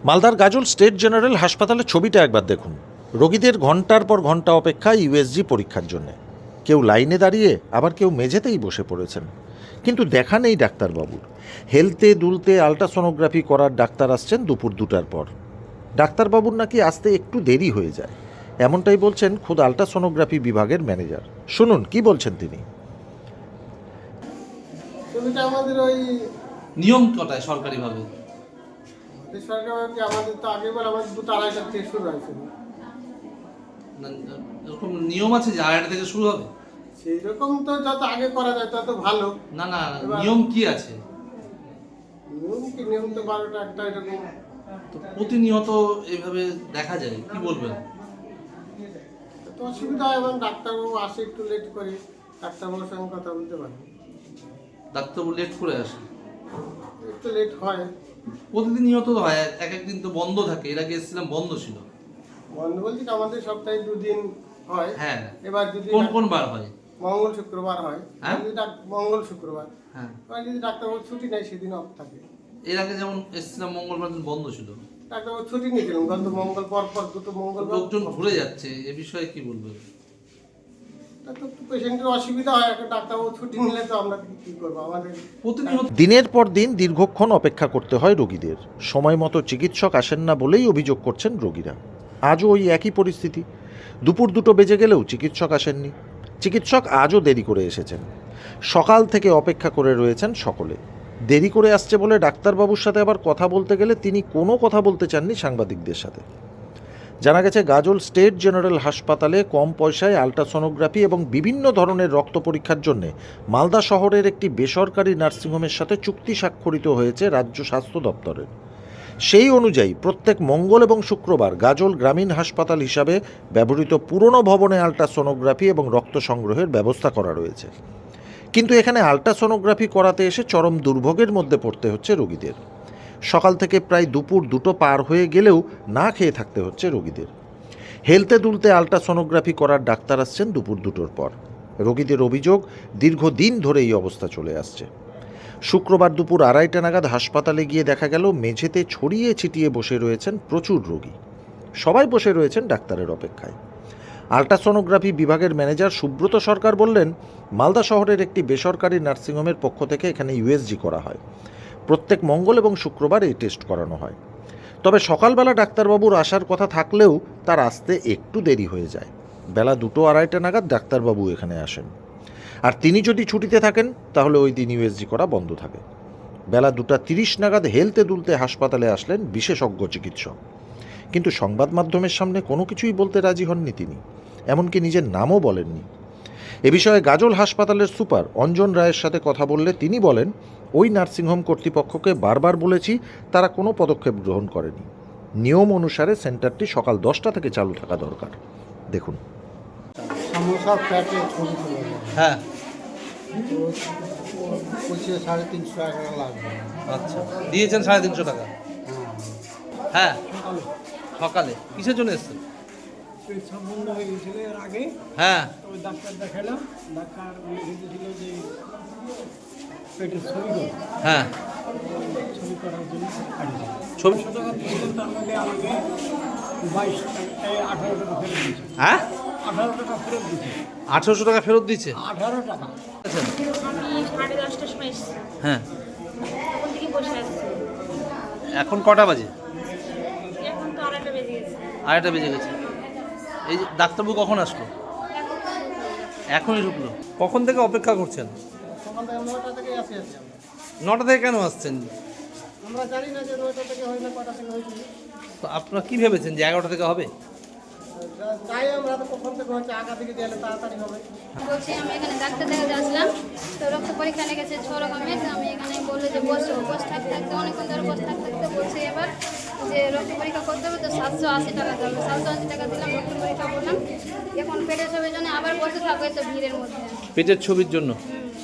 মালদার গাজল state general হাসপাতালের ছবিটা একবার দেখুন। রোগীদের ঘন্টার পর ঘন্টা অপেক্ষা ইউএসজি পরীক্ষার জন্যে। কেউ লাইনে দাঁড়িয়ে, আবার কেউ মেঝেতেই বসে পড়েছেন। কিন্তু দেখা নেই ডাক্তারবাবুর। হেলতে দুলতে আল্ট্রাসোনোগ্রাফি করার ডাক্তার আসছেন দুপুর 2টার পর। ডাক্তারবাবুর নাকি আসতে একটু দেরি হয়ে যায়, এমনটাই বলছেন খোদ আল্ট্রাসোনোগ্রাফি বিভাগের ম্যানেজার। শুনুন কি বলছেন তিনি। আমাদের ওই নিয়ম কটায় সরকারিভাবে? সরকারি আমাদের তো আগে বলে আমাদের 2টা-2.5টার থেকে শুরু হয়েছিল। এরকম নিয়ম আছে যে 2.5টা থেকে শুরু হবে? সেই রকম তো যত আগে করা যায় তত ভালো। না না, নিয়ম কি আছে? নিয়ম তো 12টা-1টা এরকম। তো প্রতিনিয়ত এইভাবে দেখা যায়, কি বলবেন? তো অসুবিধা হয় এবং ডাক্তারবাবু আসে একটু লেট করে, ডাক্তারবাবুর সঙ্গে কথা বলতে পারি। ডাক্তারবাবু লেট করে আসে? একটু লেট হয়। প্রতিনিয়ত তো হয়, এক একদিন তো বন্ধ থাকে। এর আগে এসেছিলাম, বন্ধ ছিল। বন্ধ বলছি আমাদের সপ্তাহে 2 দিন হয়। হ্যাঁ। এবার যদি কোন কোন বার হয়? মঙ্গল শুক্রবার হয়। হ্যাঁ? মঙ্গল শুক্রবার। হ্যাঁ। আর যদি ডাক্তারবাবু ছুটি নেয় সেদিন অফ থাকে। এর আগে যেমন এসেছিলাম মঙ্গলবার দিন বন্ধ ছিল। ডাক্তারবাবু ছুটি নিয়েছিলাম গত মঙ্গল পর 2 মঙ্গলবার। লোকজন ঘুরে যাচ্ছে, এ বিষয়ে কি বলবেন? তো পেশেন্টের অসুবিধা হয়, একটা ডাক্তারবাবু ছুটি নিলে তো আমরা কি করবো? আমাদের প্রতিনিয়ত দিনের পর দিন দীর্ঘক্ষণ অপেক্ষা করতে হয় রোগীদের। সময় মতো চিকিৎসক আসেন না বলেই অভিযোগ করছেন রোগীরা। আজও ওই একই পরিস্থিতি। দুপুর 2টো বেজে গেলেও চিকিৎসক আসেননি। চিকিৎসক আজও দেরি করে এসেছেন। সকাল থেকে অপেক্ষা করে রয়েছেন সকলে। দেরি করে আসছে বলে ডাক্তারবাবুর সাথে আবার কথা বলতে গেলে তিনি কোনো কথা বলতে চাননি সাংবাদিকদের সাথে। জানা গেছে গাজল স্টেট জেনারেল হাসপাতালে কম পয়সায় আল্ট্রাসোনোগ্রাফি এবং বিভিন্ন ধরনের রক্ত পরীক্ষার জন্য মালদা শহরের একটি বেসরকারি নার্সিংহোমের সাথে চুক্তি স্বাক্ষরিত হয়েছে রাজ্য স্বাস্থ্য দপ্তরের। সেই অনুযায়ী প্রত্যেক মঙ্গল এবং শুক্রবার গাজল গ্রামীণ হাসপাতাল হিসাবে ব্যবহৃত পুরনো ভবনে আল্ট্রাসোনোগ্রাফি এবং রক্ত সংগ্রহের ব্যবস্থা করা রয়েছে। কিন্তু এখানে আল্ট্রাসোনোগ্রাফি করাতে এসে চরম দুর্ভোগের মধ্যে পড়তে হচ্ছে রোগীদের। সকাল থেকে প্রায় দুপুর 2টো পার হয়ে গেলেও না খেয়ে থাকতে হচ্ছে রোগীদের। হেলতে দুলতে আল্ট্রাসোনোগ্রাফি করার ডাক্তার আসছেন দুপুর 2টোর পর। রোগীদের অভিযোগ, দীর্ঘদিন ধরে এই অবস্থা চলে আসছে। শুক্রবার দুপুর 2:30 নাগাদ হাসপাতালে গিয়ে দেখা গেল মেঝেতে ছড়িয়ে ছিটিয়ে বসে রয়েছেন প্রচুর রোগী। সবাই বসে রয়েছেন ডাক্তারের অপেক্ষায়। আল্ট্রাসোনোগ্রাফি বিভাগের ম্যানেজার সুব্রত সরকার বললেন, মালদা শহরের একটি বেসরকারি নার্সিংহোমের পক্ষ থেকে এখানে ইউএসজি করা হয়। প্রত্যেক মঙ্গল এবং শুক্রবার এই টেস্ট করানো হয়। তবে সকালবেলা ডাক্তারবাবুর আসার কথা থাকলেও তার আসতে একটু দেরি হয়ে যায়। বেলা 2-2:30 নাগাদ ডাক্তারবাবু এখানে আসেন। আর তিনি যদি ছুটিতে থাকেন তাহলে ওই দিন ইউএসজি করা বন্ধ থাকে। বেলা 2:30 নাগাদ হেলতে দুলতে হাসপাতালে আসলেন বিশেষজ্ঞ চিকিৎসক। কিন্তু সংবাদ মাধ্যমের সামনে কোনো কিছুই বলতে রাজি হননি তিনি, এমনকি নিজের নামও বলেননি। এ বিষয়ে গাজল হাসপাতালের সুপার অঞ্জন রায়ের সাথে কথা বললে তিনি বলেন, ওই নার্সিংহোম কর্তৃপক্ষকে বারবার বলেছি, তারা কোনো পদক্ষেপ গ্রহণ করেনি। নিয়ম অনুসারে সেন্টারটি সকাল 10টা থেকে চালু থাকা দরকার। দেখুন। সমস্যা প্যাটে ছবি ছিল। হ্যাঁ। পঁচিশে 350 টাকা লাগবে। আচ্ছা, দিয়েছেন 350 টাকা? হ্যাঁ। সকালে কিসের জন্য এসেছেন? পেছন বন্ধ হয়ে গেছিল এর আগে। হ্যাঁ। ওই ডাক্তার দেখালাম, ডাক্তার লিখেছিল যে পেটের ছবি করো। হ্যাঁ। ছবি করার জন্য ছবি? টাকা দিয়েছিলেন, তার মধ্যে আমাকে 18 টাকা ফেরত দিয়েছে। হ্যাঁ, 18 টাকা ফেরত দিয়েছে। 1800 টাকা ফেরত দিচ্ছে? 18 টাকা। আচ্ছা। আমি 10:30টার সময় এসেছি, হ্যাঁ। তখন থেকে বসে আছি। এখন কটা বাজে? এখন তো 2:30 বেজে গেছে। 2:30 বেজে গেছে। এই যে ডাক্তারবাবু কখন আসলো? এখনই ঢুকলো? কখন থেকে অপেক্ষা করছেন? সকাল থেকে 9টা থেকে আসি আমরা। 9টা থেকে কেন আসছেন? আমরা জানি না যে 9টা থেকে হয় না, কটা থেকে হয়েছিল। তো আপনারা কি ভেবেছেন যে 11টা থেকে হবে? তাই আমরা তো কখন থেকে হচ্ছে, আগা থেকে গেলে তাড়াতাড়ি হবে। বলছি আমি এখানে ডাক্তার দেখাতে আসলাম, তো রক্ত পরীক্ষা লেগেছে 6 রকমের। তো আমি এখানে বললো যে বসে থাকতে থাকতে অনেকক্ষণ ধরে বসে থাকতে থাকতে বলছে এবার যে রক্ত পরীক্ষা করতে হবে, তো 780 টাকা দেবে। 780 টাকা দিলাম, রক্ত পরীক্ষা করলাম। এখন পেটের ছবির জন্য আবার বসে থাকবে তো ভিড়ের মধ্যে। পেটের ছবির জন্য?